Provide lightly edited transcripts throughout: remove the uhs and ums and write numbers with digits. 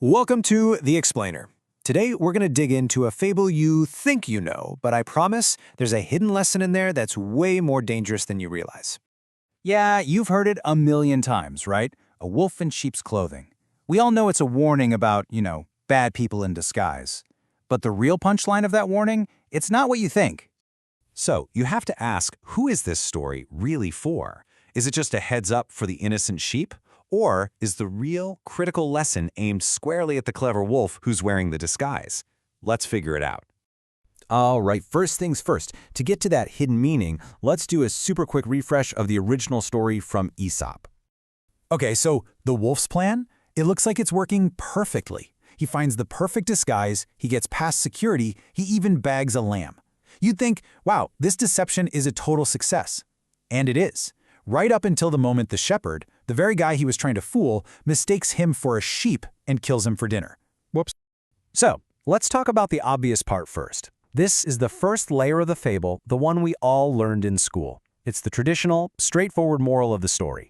Welcome to The Explainer. Today, we're going to dig into a fable you think you know, but I promise there's a hidden lesson in there that's way more dangerous than you realize. Yeah, you've heard it a million times, right? A wolf in sheep's clothing. We all know it's a warning about, bad people in disguise. But the real punchline of that warning, it's not what you think. So, you have to ask, who is this story really for? Is it just a heads up for the innocent sheep? Or is the real, critical lesson aimed squarely at the clever wolf who's wearing the disguise? Let's figure it out. All right, first things first. To get to that hidden meaning, let's do a super quick refresh of the original story from Aesop. Okay, so the wolf's plan? It looks like it's working perfectly. He finds the perfect disguise, he gets past security, he even bags a lamb. You'd think, wow, this deception is a total success. And it is. Right up until the moment the shepherd, the very guy he was trying to fool, mistakes him for a sheep and kills him for dinner. Whoops. So, let's talk about the obvious part first. This is the first layer of the fable, the one we all learned in school. It's the traditional, straightforward moral of the story.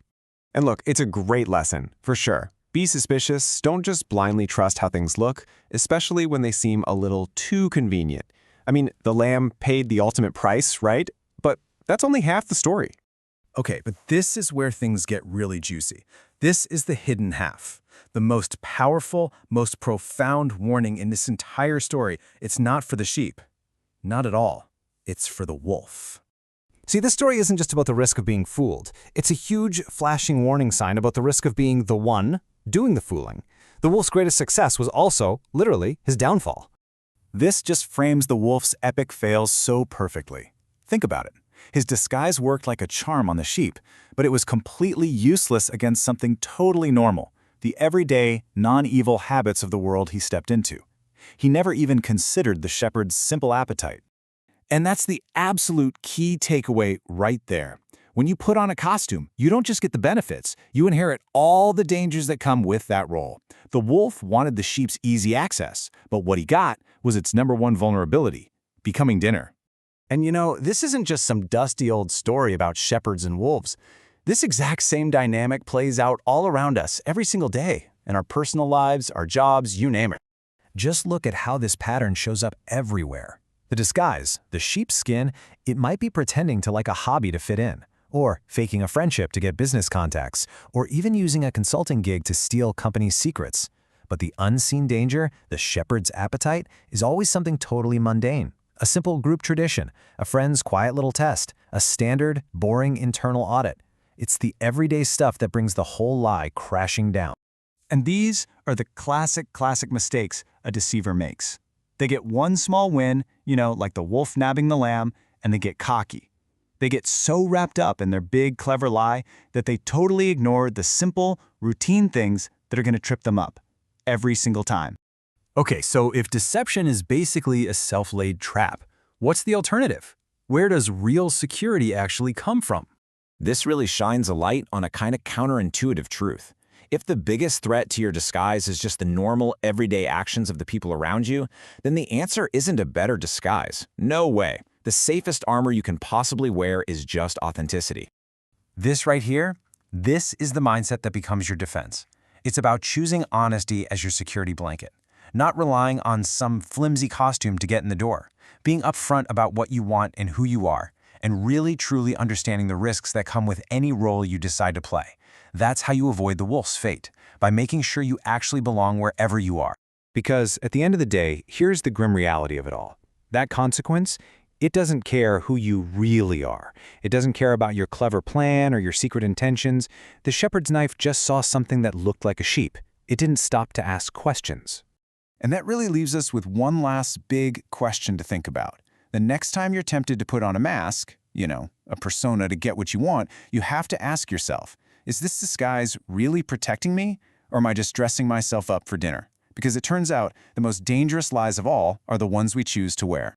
And look, it's a great lesson, for sure. Be suspicious, don't just blindly trust how things look, especially when they seem a little too convenient. I mean, the lamb paid the ultimate price, right? But that's only half the story. Okay, but this is where things get really juicy. This is the hidden half. The most powerful, most profound warning in this entire story. It's not for the sheep. Not at all. It's for the wolf. See, this story isn't just about the risk of being fooled. It's a huge, flashing warning sign about the risk of being the one doing the fooling. The wolf's greatest success was also, literally, his downfall. This just frames the wolf's epic fails so perfectly. Think about it. His disguise worked like a charm on the sheep, but it was completely useless against something totally normal, the everyday, non-evil habits of the world he stepped into. He never even considered the shepherd's simple appetite. And that's the absolute key takeaway right there. When you put on a costume, you don't just get the benefits, you inherit all the dangers that come with that role. The wolf wanted the sheep's easy access, but what he got was its #1 vulnerability, becoming dinner. And this isn't just some dusty old story about shepherds and wolves. This exact same dynamic plays out all around us every single day, in our personal lives, our jobs, you name it. Just look at how this pattern shows up everywhere. The disguise, the sheep's skin, it might be pretending to like a hobby to fit in, or faking a friendship to get business contacts, or even using a consulting gig to steal company secrets. But the unseen danger, the shepherd's appetite, is always something totally mundane. A simple group tradition, a friend's quiet little test, a standard, boring internal audit. It's the everyday stuff that brings the whole lie crashing down. And these are the classic mistakes a deceiver makes. They get one small win, like the wolf nabbing the lamb, and they get cocky. They get so wrapped up in their big, clever lie that they totally ignore the simple, routine things that are going to trip them up every single time. Okay, so if deception is basically a self-laid trap, what's the alternative? Where does real security actually come from? This really shines a light on a kind of counterintuitive truth. If the biggest threat to your disguise is just the normal, everyday actions of the people around you, then the answer isn't a better disguise. No way. The safest armor you can possibly wear is just authenticity. This right here, this is the mindset that becomes your defense. It's about choosing honesty as your security blanket. Not relying on some flimsy costume to get in the door, being upfront about what you want and who you are, and really truly understanding the risks that come with any role you decide to play. That's how you avoid the wolf's fate, by making sure you actually belong wherever you are. Because at the end of the day, here's the grim reality of it all. That consequence, it doesn't care who you really are. It doesn't care about your clever plan or your secret intentions. The shepherd's knife just saw something that looked like a sheep. It didn't stop to ask questions. And that really leaves us with one last big question to think about. The next time you're tempted to put on a mask, a persona to get what you want, you have to ask yourself, is this disguise really protecting me, or am I just dressing myself up for dinner? Because it turns out the most dangerous lies of all are the ones we choose to wear.